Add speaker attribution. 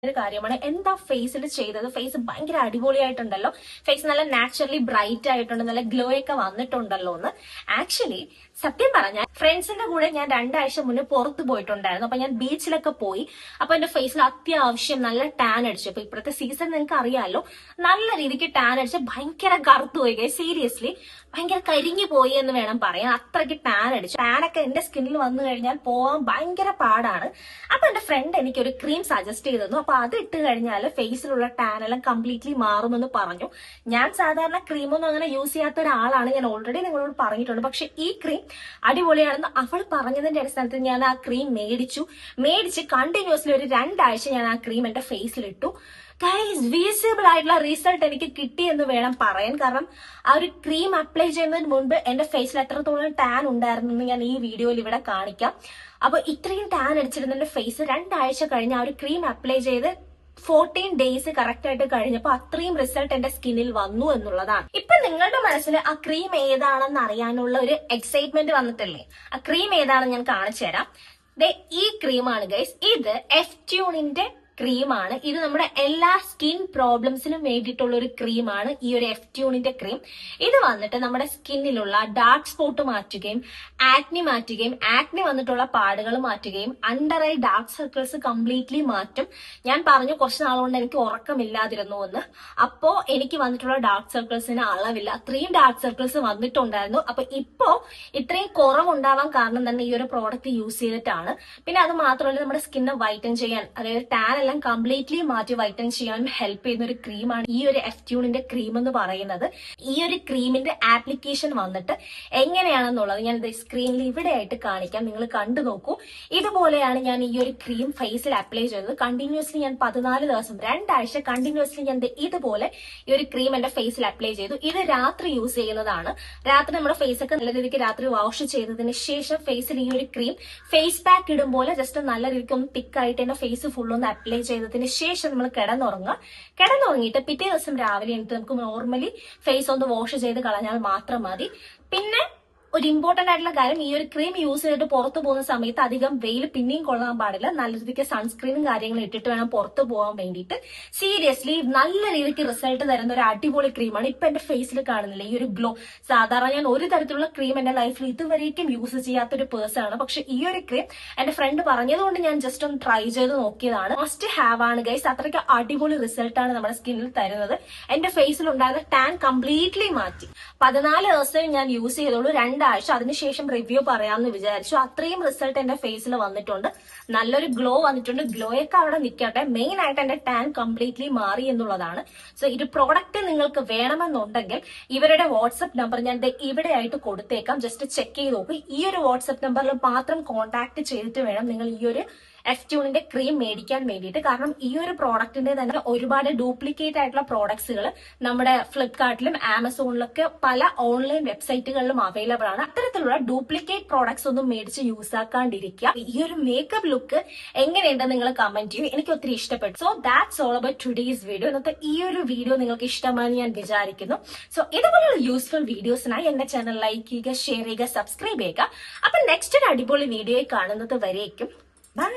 Speaker 1: ഒരു കാര്യമാണ് എന്താ ഫേസിൽ ചെയ്തത്. ഫേസ് ഭയങ്കര അടിപൊളിയായിട്ടുണ്ടല്ലോ, ഫേസ് നല്ല നാച്ചുറലി ബ്രൈറ്റ് ആയിട്ടുണ്ട്, നല്ല ഗ്ലോ ഒക്കെ വന്നിട്ടുണ്ടല്ലോ എന്ന്. ആക്ച്വലി സത്യം പറഞ്ഞാൽ ഫ്രണ്ട്സിന്റെ കൂടെ ഞാൻ 2 ആഴ്ച മുന്നേ പുറത്ത് പോയിട്ടുണ്ടായിരുന്നു. അപ്പൊ ഞാൻ ബീച്ചിലൊക്കെ പോയി. അപ്പൊ എന്റെ ഫേസിൽ അത്യാവശ്യം നല്ല ടാൻ അടിച്ചു. അപ്പൊ ഇപ്പോഴത്തെ സീസൺ നിങ്ങൾക്ക് അറിയാലോ, നല്ല രീതിക്ക് ടാൻ അടിച്ച് ഭയങ്കര കറുത്തു പോയി. സീരിയസ്ലി ഭയങ്കര കരിഞ്ഞു പോയി എന്ന് വേണം പറയാൻ. അത്രയ്ക്ക് ടാൻ അടിച്ചു. ടാനൊക്കെ എന്റെ സ്കിന്നിൽ വന്നു കഴിഞ്ഞാൽ പോവാൻ ഭയങ്കര പാടാണ്. അപ്പൊ എന്റെ ഫ്രണ്ട് എനിക്ക് ഒരു ക്രീം സജസ്റ്റ് ചെയ്തിരുന്നു. അപ്പൊ അത് ഇട്ട് കഴിഞ്ഞാൽ ഫേസിലുള്ള ടാൻ എല്ലാം കംപ്ലീറ്റ്ലി മാറുമെന്ന് പറഞ്ഞു. ഞാൻ സാധാരണ ക്രീമൊന്നും അങ്ങനെ യൂസ് ചെയ്യാത്ത ഒരാളാണ്, ഞാൻ ഓൾറെഡി നിങ്ങളോട് പറഞ്ഞിട്ടുണ്ട്. പക്ഷെ ഈ ക്രീം അടിപൊളിയാണെന്ന് അവൾ പറഞ്ഞതിന്റെ അടിസ്ഥാനത്തിൽ ഞാൻ ആ ക്രീം മേടിച്ച് കണ്ടിന്യൂസ്ലി ഒരു 2 ആഴ്ച ഞാൻ ആ ക്രീം എന്റെ ഫേസിലിട്ടു. ഗൈസ്, വിസിബിൾ ആയിട്ടുള്ള റിസൾട്ട് എനിക്ക് കിട്ടിയെന്ന് വേണം പറയാൻ. കാരണം ആ ഒരു ക്രീം അപ്ലൈ ചെയ്യുന്നതിന് മുൻപ് എന്റെ ഫേസിൽ എത്രത്തോളം ടാൻ ഉണ്ടായിരുന്നു ഞാൻ ഈ വീഡിയോയിൽ ഇവിടെ കാണിക്കാം. അപ്പൊ ഇത്രയും ടാൻ അടിച്ചിരുന്ന എന്റെ ഫേസ് 2 ആഴ്ച കഴിഞ്ഞ് ആ ഒരു ക്രീം അപ്ലൈ ചെയ്ത് 14 ഡേയ്സ് കറക്റ്റ് ആയിട്ട് കഴിഞ്ഞപ്പോ അത്രയും റിസൾട്ട് എന്റെ സ്കിന്നിൽ വന്നു എന്നുള്ളതാണ്. ഇപ്പൊ നിങ്ങളുടെ മനസ്സിൽ ആ ക്രീം ഏതാണെന്ന് അറിയാനുള്ള ഒരു എക്സൈറ്റ്മെന്റ് വന്നിട്ടില്ലേ? ആ ക്രീം ഏതാണെന്ന് ഞാൻ കാണിച്ചു തരാം. ഈ ക്രീമാണ് ഗൈസ്. ഇത് എഫ്റ്റ്യൂണിന്റെ ക്രീമാണ്. ഇത് നമ്മുടെ എല്ലാ സ്കിൻ പ്രോബ്ലംസിനും വേണ്ടിയിട്ടുള്ള ഒരു ക്രീമാണ് ഈ ഒരു എഫ്റ്റ്യൂണിന്റെ ക്രീം. ഇത് വന്നിട്ട് നമ്മുടെ സ്കിന്നിലുള്ള ഡാർക്ക് സ്പോട്ട് മാറ്റുകയും ആക്നി വന്നിട്ടുള്ള പാടുകൾ മാറ്റുകയും under eye dark circles completely മാറ്റും. ഞാൻ പറഞ്ഞു കുറച്ച് നാളുകൊണ്ട് എനിക്ക് ഉറക്കമില്ലാതിരുന്നു എന്ന്. അപ്പോ എനിക്ക് വന്നിട്ടുള്ള ഡാർക്ക് സർക്കിൾസിന് അളവില്ല, അത്രയും ഡാർക്ക് സർക്കിൾസ് വന്നിട്ടുണ്ടായിരുന്നു. അപ്പൊ ഇപ്പോ ഇത്രയും കുറവുണ്ടാവാൻ കാരണം തന്നെ ഈ ഒരു പ്രോഡക്റ്റ് യൂസ് ചെയ്തിട്ടാണ്. പിന്നെ അത് മാത്രമല്ല, നമ്മുടെ സ്കിന്നെ വൈറ്റൻ ചെയ്യാൻ, അതായത് ടാൻ എല്ലാം കംപ്ലീറ്റ്ലി മാറ്റി വൈറ്റൻ ചെയ്യാനും ഹെൽപ്പ് ചെയ്യുന്ന ഒരു ക്രീമാണ് ഈ ഒരു എഫ്റ്റ്യൂണിന്റെ ക്രീം എന്ന് പറയുന്നത്. ഈ ഒരു ക്രീമിന്റെ ആപ്ലിക്കേഷൻ വന്നിട്ട് എങ്ങനെയാണെന്നുള്ളത് ഞാൻ സ്ക്രീനിൽ ഇവിടെ ആയിട്ട് കാണിക്കാം, നിങ്ങൾ കണ്ടു നോക്കൂ. ഇതുപോലെയാണ് ഞാൻ ഈ ഒരു ക്രീം ഫേസിൽ അപ്ലൈ ചെയ്തത്. കണ്ടിന്യൂസ്ലി ഞാൻ 14 ദിവസം 2 ആഴ്ച കണ്ടിന്യൂസ്ലി ഞാൻ ഇതുപോലെ ഈ ഒരു ക്രീം എന്റെ ഫേസിൽ അപ്ലൈ ചെയ്തു. ഇത് രാത്രി യൂസ് ചെയ്യുന്നതാണ്. രാത്രി നമ്മുടെ ഫേസ് ഒക്കെ നല്ല രീതിക്ക് രാത്രി വാഷ് ചെയ്തതിന് ശേഷം ഫേസിൽ ഈ ഒരു ക്രീം ഫേസ് പാക്ക് ഇടുമ്പോൾ ജസ്റ്റ് നല്ല രീതിക്ക് ഒന്ന് തിക്കായിട്ട് എന്റെ ഫേസ് ഫുൾ ഒന്ന് അപ്ലൈ ചെയ്തതിന് ശേഷം നമ്മൾ കിടന്നുറങ്ങിയിട്ട് പിറ്റേ ദിവസം രാവിലെ എണീറ്റ് നമുക്ക് നോർമലി ഫേസ് ഒന്ന് വാഷ് ചെയ്ത് കളഞ്ഞാൽ മാത്രം മതി. പിന്നെ ഒരു ഇമ്പോർട്ടന്റ് ആയിട്ടുള്ള കാര്യം, ഈ ഒരു ക്രീം യൂസ് ചെയ്തിട്ട് പുറത്തു പോകുന്ന സമയത്ത് അധികം വെയിൽ പിന്നെയും കൊള്ളാൻ പാടില്ല. നല്ല രീതിക്ക് സൺസ്ക്രീനും കാര്യങ്ങളും ഇട്ടിട്ട് വേണം പുറത്തു പോകാൻ വേണ്ടിയിട്ട്. സീരിയസ്ലി നല്ല രീതിക്ക് റിസൾട്ട് തരുന്ന ഒരു അടിപൊളി ക്രീമാണ്. ഇപ്പൊ എന്റെ ഫേസിൽ കാണുന്നില്ല ഈ ഒരു ഗ്ലോ. സാധാരണ ഞാൻ ഒരു തരത്തിലുള്ള ക്രീം എന്റെ ലൈഫിൽ ഇതുവരേക്കും യൂസ് ചെയ്യാത്തൊരു പേഴ്സൺ ആണ്. പക്ഷെ ഈ ഒരു ക്രീം എന്റെ ഫ്രണ്ട് പറഞ്ഞതുകൊണ്ട് ഞാൻ ജസ്റ്റ് ഒന്ന് ട്രൈ ചെയ്ത് നോക്കിയതാണ്. മസ്റ്റ് ഹാവ് ആണ് ഗൈസ്. അത്രയ്ക്ക് അടിപൊളി റിസൾട്ടാണ് നമ്മുടെ സ്കിന്നിൽ തരുന്നത്. എന്റെ ഫേസിൽ ഉണ്ടായിരുന്ന ടാൻ കംപ്ലീറ്റ്ലി മാറ്റി. 14 ദിവസം ഞാൻ യൂസ് ചെയ്തോളൂ, 2 ആഴ്ച. അതിനുശേഷം റിവ്യൂ പറയാമെന്ന് വിചാരിച്ചു. അത്രയും റിസൾട്ട് എന്റെ ഫേസിൽ വന്നിട്ടുണ്ട്. നല്ലൊരു ഗ്ലോ വന്നിട്ടുണ്ട്. ഗ്ലോയൊക്കെ അവിടെ നിൽക്കട്ടെ, മെയിൻ ആയിട്ട് എന്റെ ടാൻ കംപ്ലീറ്റ്ലി മാറി എന്നുള്ളതാണ്. സോ ഈ പ്രോഡക്റ്റ് നിങ്ങൾക്ക് വേണമെന്നുണ്ടെങ്കിൽ ഇവരുടെ വാട്സ്ആപ്പ് നമ്പർ ഞാൻ ഇവിടെ ആയിട്ട് കൊടുത്തേക്കാം. ജസ്റ്റ് ചെക്ക് ചെയ്ത് നോക്കും. ഈ ഒരു വാട്സ്ആപ്പ് നമ്പറിൽ മാത്രം കോൺടാക്ട് ചെയ്തിട്ട് വേണം നിങ്ങൾ ഈ ഒരു എഫ്റ്റ്യൂണിന്റെ ക്രീം മേടിക്കാൻ വേണ്ടിയിട്ട്. കാരണം ഈ ഒരു പ്രോഡക്റ്റിന്റെ തന്നെ ഒരുപാട് ഡ്യൂപ്ലിക്കേറ്റ് ആയിട്ടുള്ള പ്രോഡക്ട്സുകൾ നമ്മുടെ ഫ്ലിപ്കാർട്ടിലും ആമസോണിലൊക്കെ പല ഓൺലൈൻ വെബ്സൈറ്റുകളിലും അവൈലബിൾ ആണ്. അത്തരത്തിലുള്ള ഡ്യൂപ്ലിക്കേറ്റ് പ്രോഡക്ട്സ് ഒന്നും മേടിച്ച് യൂസ് ആക്കാണ്ടിരിക്കുക. ഈ ഒരു മേക്കപ്പ് ലുക്ക് എങ്ങനെയുണ്ടെന്ന് നിങ്ങൾ കമന്റ് ചെയ്യൂ. എനിക്ക് ഒത്തിരി ഇഷ്ടപ്പെട്ടു. So that's all about today's video. ഇന്നത്തെ ഈ ഒരു വീഡിയോ നിങ്ങൾക്ക് ഇഷ്ടമാണെന്ന് ഞാൻ വിചാരിക്കുന്നു. സോ ഇതുപോലുള്ള യൂസ്ഫുൾ വീഡിയോസിനായി എന്റെ ചാനൽ ലൈക്ക് ചെയ്യുക, ഷെയർ ചെയ്യുക, സബ്സ്ക്രൈബ് ചെയ്യുക. അപ്പൊ നെക്സ്റ്റ് ഒരു അടിപൊളി വീഡിയോയിൽ കാണുന്നത് വരേക്കും ബൈ.